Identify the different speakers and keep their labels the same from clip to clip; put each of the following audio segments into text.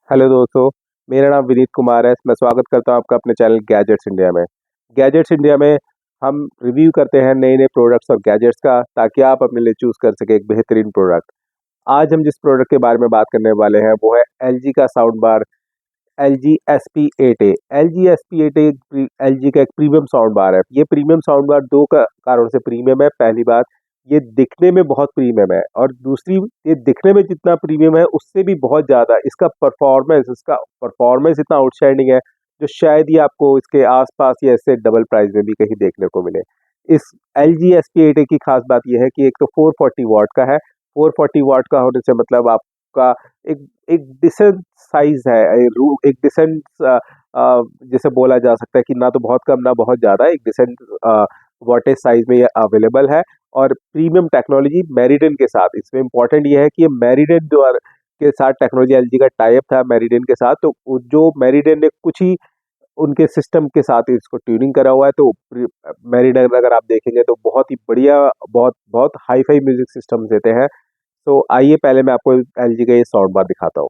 Speaker 1: Hello दोस्तों। मेरा नाम विनीत कुमार है। मैं स्वागत करता हूं आपका अपने चैनल गैजेट्स इंडिया में। गैजेट्स इंडिया में हम रिव्यू करते हैं नए नए प्रोडक्ट्स और गैजेट्स का, ताकि आप अपने लिए चूज कर सके एक बेहतरीन प्रोडक्ट। आज हम जिस प्रोडक्ट के बारे में बात करने वाले हैं वो है एलजी का sound bar, LG SP8A। LG SP8A LG का एक प्रीमियम साउंड बार है। ये प्रीमियम साउंड बार दो कारणों से प्रीमियम है। पहली बात, ये दिखने में बहुत प्रीमियम है, और दूसरी, ये दिखने में जितना प्रीमियम है उससे भी बहुत ज़्यादा इसका परफॉर्मेंस इतना आउटस्टैंडिंग है, जो शायद ही आपको इसके आसपास या इससे डबल प्राइस में भी कहीं देखने को मिले। इस एलजी SP8A की खास बात यह है कि एक तो 440 वाट का है। 440 वाट का होने से मतलब आपका एक एक डिसेंट साइज है, एक डिसेंट जिसे बोला जा सकता है कि ना तो बहुत कम ना बहुत ज़्यादा, एक डिसेंट वाटेज साइज में ये अवेलेबल है। और प्रीमियम टेक्नोलॉजी मेरिडियन के साथ, इसमें इंपॉर्टेंट ये है कि ये मेरिडियन के साथ टेक्नोलॉजी, एलजी का टाई अप था मेरिडियन के साथ, तो जो मेरिडियन ने कुछ ही उनके सिस्टम के साथ इसको ट्यूनिंग करा हुआ है। तो मेरिडियन अगर आप देखेंगे तो बहुत ही बढ़िया, बहुत बहुत हाई फाई म्यूजिक सिस्टम देते हैं। तो आइए पहले मैं आपको एलजी का ये साउंड बार दिखाता हूँ।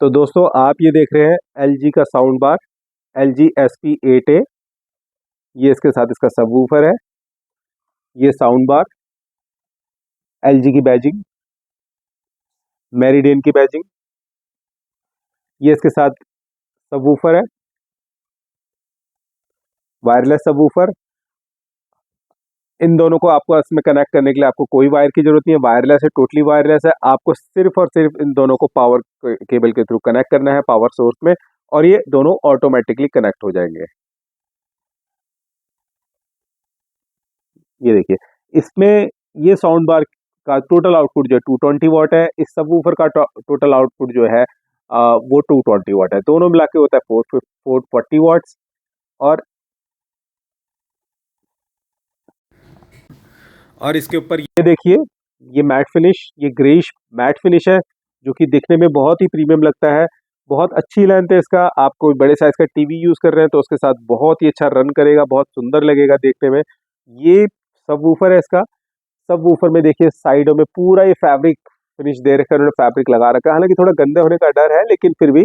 Speaker 1: तो दोस्तों, आप ये देख रहे हैं एलजी का साउंड बार, एलजी SP8A। ये इसके साथ इसका सबवूफर है, ये साउंड बार, एलजी की बैजिंग, मेरिडियन की बैजिंग, ये इसके साथ सबवूफर है, वायरलेस सबवूफर। इन दोनों को आपको इसमें कनेक्ट करने के लिए आपको कोई वायर की जरूरत नहीं है। वायरलेस है, टोटली वायरलेस है। आपको सिर्फ और सिर्फ इन दोनों को पावर केबल के थ्रू कनेक्ट करना है पावर सोर्स में, और ये दोनों ऑटोमेटिकली कनेक्ट हो जाएंगे। ये देखिए, इसमें ये साउंड बार का टोटल आउटपुट जो है 220 वाट है। इस सबवूफर का टोटल आउटपुट जो है वो 220 वाट है। दोनों मिला के होता है 440 वाट्स। और इसके ऊपर ये देखिए, ये मैट फिनिश, ये ग्रेइश मैट फिनिश है, जो कि दिखने में बहुत ही प्रीमियम लगता है। बहुत अच्छी लेंथ है इसका। आप कोई बड़े साइज का टीवी यूज कर रहे हैं तो उसके साथ बहुत ही अच्छा रन करेगा, बहुत सुंदर लगेगा देखने में। ये सबवूफर है इसका। सबवूफर में देखिए साइडों में पूरा ये फैब्रिक फिनिश दे रखा है, उन्होंने फैब्रिक लगा रखा है। हालांकि थोड़ा गंदे होने का डर है, लेकिन फिर भी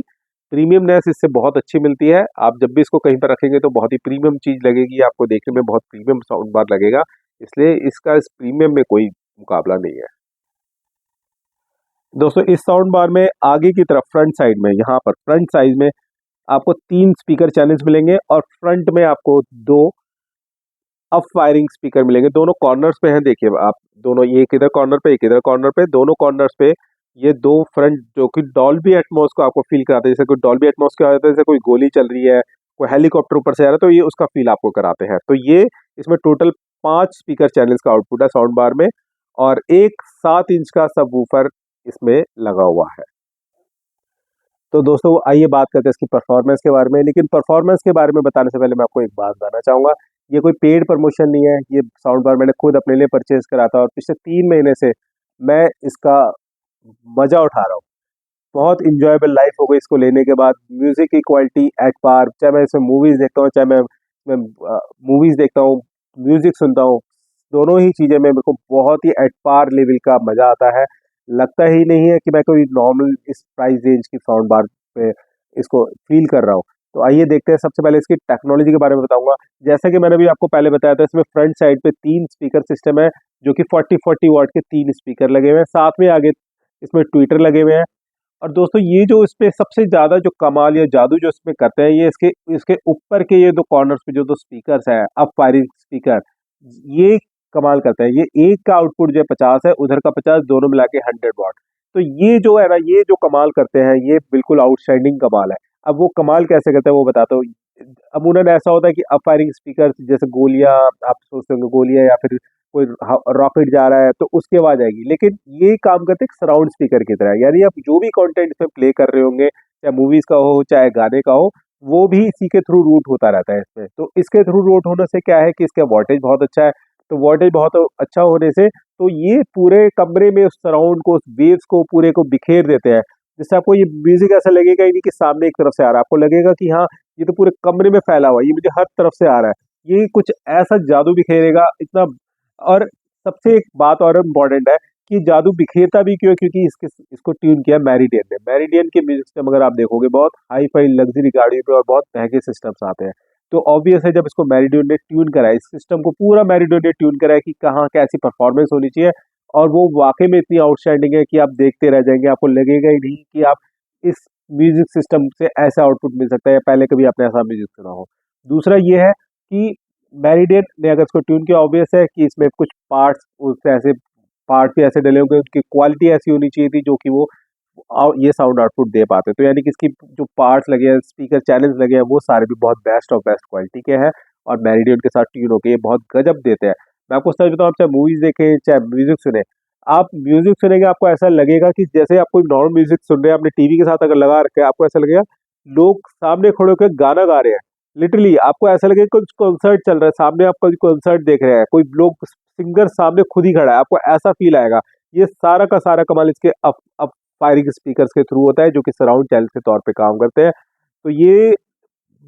Speaker 1: प्रीमियमनेस इससे बहुत अच्छी मिलती है। आप जब भी इसको कहीं पर रखेंगे तो बहुत ही प्रीमियम चीज लगेगी आपको, देखने में बहुत प्रीमियम साउंड बार लगेगा। इसलिए इसका इस प्रीमियम में कोई मुकाबला नहीं है। दोस्तों, इस साउंड बार में आगे की तरफ फ्रंट साइड में, यहाँ पर फ्रंट साइड में आपको 3 स्पीकर चैनल्स मिलेंगे, और फ्रंट में आपको 2 अप फायरिंग स्पीकर मिलेंगे। दोनों कॉर्नर्स पे हैं, देखिए आप, दोनों, एक इधर कॉर्नर पे एक इधर कॉर्नर पे, दोनों कॉर्नर्स पे ये 2 फ्रंट, जो कि डॉल्बी एटमॉस को आपको फील कराते हैं। जैसे कोई डॉल्बी एटमॉस क्या होता है, जैसे कोई गोली चल रही है, कोई हेलीकॉप्टर ऊपर से आ रहा है, तो ये उसका फील आपको कराते हैं। तो ये इसमें टोटल 5 स्पीकर चैनल्स का आउटपुट है साउंड बार में, और एक 7 इंच का सबवूफर इसमें लगा हुआ है। तो दोस्तों, आइए बात करते हैं इसकी परफॉर्मेंस के बारे में। लेकिन परफॉर्मेंस के बारे में बताने से पहले मैं आपको एक बात बताना चाहूँगा। ये कोई पेड प्रमोशन नहीं है। ये साउंड बार मैंने खुद अपने लिए परचेज करा था, और पिछले 3 महीने से मैं इसका मज़ा उठा रहा हूँ। बहुत इंजॉयबल लाइफ हो गई इसको लेने के बाद। म्यूज़िक की क्वालिटी एट पार, चाहे मैं इसमें मूवीज़ देखता हूँ, चाहे मैं मूवीज़ देखता हूँ, म्यूज़िक सुनता हूँ, दोनों ही चीज़ें में मेरे को बहुत ही एट पार लेवल का मज़ा आता है। लगता ही नहीं है कि मैं कोई नॉर्मल इस प्राइस रेंज की साउंड बार पे इसको फील कर रहा हूँ। तो आइए देखते हैं। सबसे पहले इसकी टेक्नोलॉजी के बारे में बताऊंगा। जैसा कि मैंने भी आपको पहले बताया था, इसमें फ्रंट साइड पे 3 स्पीकर सिस्टम है, जो कि 40-40 वाट के 3 स्पीकर लगे हुए हैं। साथ में आगे इसमें ट्विटर लगे हुए हैं। और दोस्तों, ये जो इसपे सबसे ज़्यादा जो कमाल या जादू जो इसमें करते हैं, ये इसके इसके ऊपर के ये 2 कॉर्नर्स पे जो 2 स्पीकर्स हैं, अप फायरिंग स्पीकर, ये कमाल करते हैं। ये एक का आउटपुट जो है 50 है, उधर का 50, दोनों मिला के 100 वाट। तो ये जो है ना, ये जो कमाल करते हैं, ये बिल्कुल आउटस्टैंडिंग कमाल है। अब वो कमाल कैसे करते हैं वो बताता हूँ। अमूमन ऐसा होता है कि अप फायरिंग स्पीकर, जैसे गोलियां, आप सोचते होंगे गोलियां या फिर कोई रॉकेट जा रहा है तो उसकी आवाज आएगी, लेकिन ये काम करते हैं साउंड स्पीकर की तरह। यानी आप जो भी कंटेंट इसमें प्ले कर रहे होंगे, चाहे मूवीज का हो चाहे गाने का हो, वो भी इसी के थ्रू रूट होता रहता है इसमें। तो इसके थ्रू रूट होने से क्या है कि इसका वोल्टेज बहुत अच्छा है। तो वोल्टेज बहुत अच्छा होने से तो ये पूरे कमरे में उस साउंड को, उस वेव्स को पूरे को बिखेर देते हैं, जिससे आपको ये म्यूजिक ऐसा लगेगा ही नहीं कि सामने एक तरफ से आ रहा है। आपको लगेगा कि हाँ, ये तो पूरे कमरे में फैला हुआ है, ये मुझे हर तरफ से आ रहा है। ये कुछ ऐसा जादू बिखेरेगा इतना। और सबसे एक बात और इम्पोर्टेंट है ये जादू बिखेरता भी क्यों है? क्योंकि इसको ट्यून किया मेरिडियन ने। मेरिडियन के म्यूजिक सिस्टम अगर आप देखोगे बहुत हाई फाई लग्जरी गाड़ियों पे और बहुत महंगे सिस्टम्स आते हैं। तो ऑब्वियस है जब इसको मेरिडियन ने ट्यून करा है, इस सिस्टम को पूरा मेरिडियन ने ट्यून करा है कि कहाँ कैसी परफॉर्मेंस होनी चाहिए, और वो वाकई में इतनी आउटस्टैंडिंग है कि आप देखते रह जाएंगे, आपको लगेगा ही नहीं कि आप इस म्यूजिक सिस्टम से ऐसा आउटपुट मिल सकता है या पहले कभी आपने ऐसा म्यूजिक सुना हो। दूसरा ये है कि मेरिडियन ने अगर इसको ट्यून किया, ऑब्वियस है कि इसमें कुछ पार्ट्स उससे ऐसे पार्ट भी ऐसे डले होंगे, उनकी क्वालिटी ऐसी होनी चाहिए थी जो कि वो ये साउंड आउटपुट दे पाते। तो यानी कि इसकी जो पार्ट्स लगे हैं, स्पीकर चैनल्स लगे हैं, वो सारे भी बहुत बेस्ट ऑफ बेस्ट क्वालिटी के हैं और मेरिडियन के साथ ट्यून होके ये बहुत गजब देते हैं। मैं आपको सच बताऊं, आप चाहे मूवीज देखें चाहे म्यूजिक सुने, आप म्यूजिक सुनेंगे आपको ऐसा लगेगा कि जैसे आप कोई नॉर्मल म्यूजिक सुन रहे हैं, आपने टीवी के साथ अगर लगा रखे हैं, आपको ऐसा लगेगा लोग सामने खड़े होकर गाना गा रहे हैं। लिटरली आपको ऐसा लगेगा कुछ कॉन्सर्ट चल रहा है सामने, आप कोई कॉन्सर्ट देख रहे हैं, कोई लोग सिंगर सामने खुद ही खड़ा है, आपको ऐसा फील आएगा। ये सारा का सारा कमाल इसके अप फायरिंग स्पीकर्स के थ्रू होता है, जो कि सराउंड चैनल के तौर पे काम करते हैं। तो ये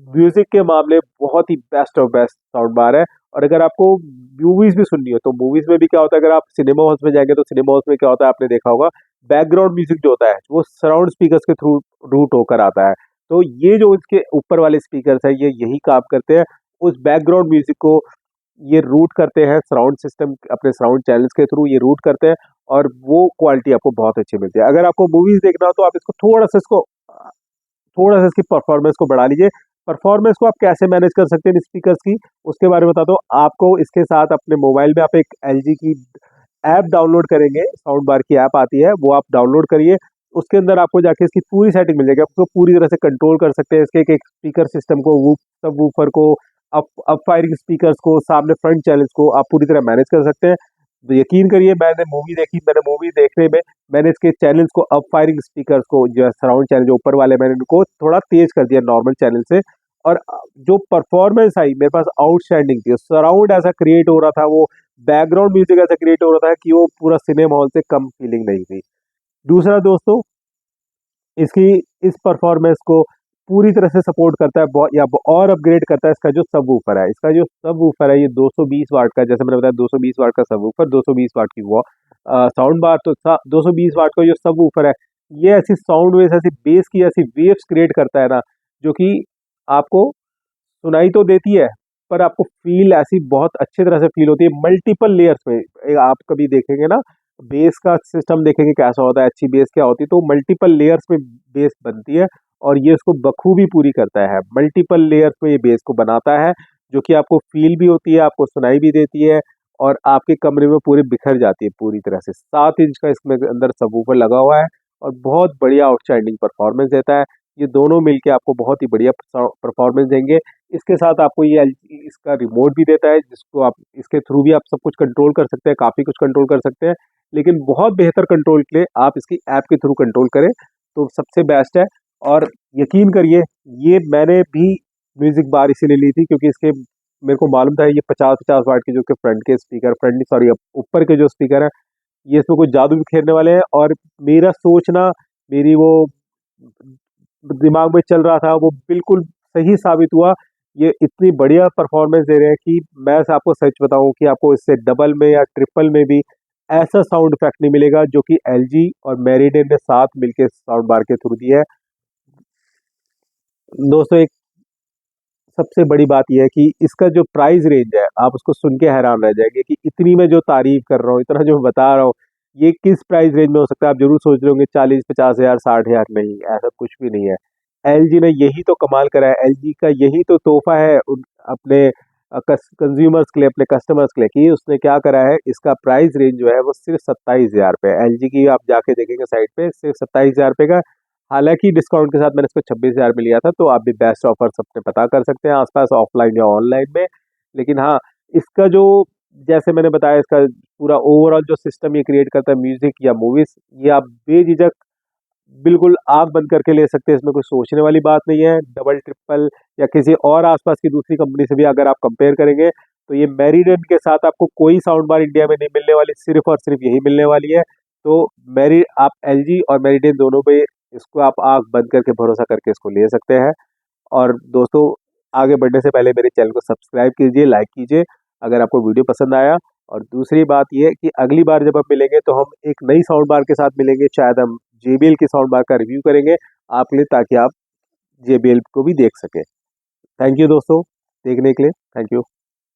Speaker 1: म्यूजिक के मामले बहुत ही best of best sound bar है। और अगर आपको मूवीज भी सुननी हो तो मूवीज में भी क्या होता है, अगर आप सिनेमा हॉल्स में जाएंगे तो सिनेमा हॉल्स में क्या होता है आपने देखा होगा, बैकग्राउंड म्यूजिक जो होता है वो सराउंड स्पीकर्स के थ्रू रूट होकर आता है। तो ये जो इसके ऊपर वाले स्पीकर्स है, ये यही काम करते हैं, उस बैकग्राउंड म्यूजिक को ये रूट करते हैं सराउंड सिस्टम, अपने सराउंड चैनल्स के थ्रू ये रूट करते हैं, और वो क्वालिटी आपको बहुत अच्छी मिलती है। अगर आपको मूवीज देखना हो तो आप इसको थोड़ा सा इसकी परफॉर्मेंस को बढ़ा लीजिए। परफॉर्मेंस को आप कैसे मैनेज कर सकते हैं इन स्पीकर्स की, उसके बारे में बताता हूँ आपको। इसके साथ अपने मोबाइल में आप एक एलजी की ऐप डाउनलोड करेंगे, साउंड बार की ऐप आती है, वो आप डाउनलोड करिए। उसके अंदर आपको जाके इसकी पूरी सेटिंग मिल जाएगी, आप उसको पूरी तरह से कंट्रोल कर सकते हैं, इसके एक एक स्पीकर सिस्टम को, वो सब वूफर को, अप फायरिंग स्पीकर्स को, सामने फ्रंट चैनल्स को आप पूरी तरह मैनेज कर सकते हैं। तो यकीन करिए, मैंने मूवी देखी, मैंने मूवी देखने में मैंने इसके चैनल्स को, अप फायरिंग स्पीकर्स को, जो सराउंड चैनल जो ऊपर वाले, मैंने उनको थोड़ा तेज कर दिया नॉर्मल चैनल से, और जो परफॉर्मेंस आई मेरे पास आउटस्टैंडिंग थी। सराउंड ऐसा क्रिएट हो रहा था, वो बैकग्राउंड म्यूजिक ऐसा क्रिएट हो रहा था कि वो पूरा सिनेमा हॉल से कम फीलिंग नहीं थी। दूसरा दोस्तों, इसकी इस परफॉर्मेंस को पूरी तरह से सपोर्ट करता है या और अपग्रेड करता है इसका जो सब वूफर है। इसका जो सब वूफर है ये 220 वाट का, जैसे मैंने बताया 220 वाट का सब वूफर, 220 वाट की वो साउंड बार। तो 220 वाट का जो सब वूफर है, ये ऐसी साउंड वेव्स, ऐसी बेस की ऐसी वेव्स क्रिएट करता है ना, जो कि आपको सुनाई तो देती है, पर आपको फील ऐसी बहुत अच्छी तरह से फील होती है मल्टीपल लेयर्स में। आप कभी देखेंगे ना, बेस का सिस्टम देखेंगे कैसा होता है, अच्छी बेस क्या होती है, तो मल्टीपल लेयर्स में बेस बनती है, और ये इसको बखूबी पूरी करता है। मल्टीपल लेयर्स में ये बेस को बनाता है, जो कि आपको फील भी होती है, आपको सुनाई भी देती है, और आपके कमरे में पूरी बिखर जाती है पूरी तरह से। 7 इंच का इसमें अंदर सबवूफर लगा हुआ है, और बहुत बढ़िया आउटस्टैंडिंग परफॉर्मेंस देता है। ये दोनों मिलके आपको बहुत ही बढ़िया परफॉर्मेंस देंगे। इसके साथ आपको ये इसका रिमोट भी देता है, जिसको आप इसके थ्रू भी आप सब कुछ कंट्रोल कर सकते हैं, काफ़ी कुछ कंट्रोल कर सकते हैं। लेकिन बहुत बेहतर कंट्रोल के लिए आप इसकी ऐप के थ्रू कंट्रोल करें तो सबसे बेस्ट है। और यकीन करिए, ये मैंने भी म्यूजिक बार इसीलिए ली थी क्योंकि इसके मेरे को मालूम था ये 50-50 वाट के जो कि फ्रंट के स्पीकर, फ्रंट नहीं सॉरी, ऊपर के जो स्पीकर हैं, ये इसमें कुछ जादू भी खेलने वाले हैं। और मेरा सोचना, मेरी वो दिमाग में चल रहा था, वो बिल्कुल सही साबित हुआ। ये इतनी बढ़िया परफॉर्मेंस दे रहे हैं कि मैं आपको सच बताऊं कि आपको इससे डबल में या ट्रिपल में भी ऐसा साउंड इफेक्ट नहीं मिलेगा जो कि एलजी और मेरिडियन ने साथ मिलकर साउंड बार के थ्रू दिया है। दोस्तों, एक सबसे बड़ी बात यह है कि इसका जो प्राइस रेंज है, आप उसको सुन के हैरान रह जाएंगे कि इतनी मैं जो तारीफ कर रहा हूँ, इतना जो मैं बता रहा हूँ, ये किस प्राइस रेंज में हो सकता है। आप जरूर सोच रहे होंगे 40-50 हज़ार, 60 हज़ार। नहीं, ऐसा कुछ भी नहीं है। एलजी ने यही तो कमाल करा है, एलजी का यही तो तोहफा है अपने कंज्यूमर्स के लिए, अपने कस्टमर्स के लिए, कि उसने क्या करा है, इसका प्राइस रेंज जो है वो सिर्फ 27 हज़ार रुपये। एलजी की आप जाके देखेंगे साइट पे, सिर्फ 27 हज़ार रुपये का। हालांकि डिस्काउंट के साथ मैंने इसको 26 हज़ार में लिया था, तो आप भी बेस्ट ऑफर्स अपने पता कर सकते हैं आसपास, ऑफलाइन या ऑनलाइन में। लेकिन हाँ, इसका जो, जैसे मैंने बताया, इसका पूरा ओवरऑल जो सिस्टम ये क्रिएट करता है म्यूजिक या मूवीज, ये आप बेझिझक बिल्कुल आंख बंद करके ले सकते हैं। इसमें कोई सोचने वाली बात नहीं है। डबल ट्रिपल या किसी और आसपास की दूसरी कंपनी से भी अगर आप कंपेयर करेंगे, तो ये मेरिडियन के साथ आपको कोई साउंड बार इंडिया में नहीं मिलने वाली, सिर्फ और सिर्फ यही मिलने वाली है। तो मेरी आप एलजी और मेरिडियन दोनों पे इसको आप आंख बंद करके भरोसा करके इसको ले सकते हैं। और दोस्तों, आगे बढ़ने से पहले मेरे चैनल को सब्सक्राइब कीजिए, लाइक कीजिए अगर आपको वीडियो पसंद आया, और दूसरी बात ये है कि अगली बार जब हम मिलेंगे तो हम एक नई साउंड बार के साथ मिलेंगे, शायद हम JBL की साउंड बार का रिव्यू करेंगे आपके लिए, ताकि आप JBL को भी देख सकें। थैंक यू दोस्तों, देखने के लिए थैंक यू।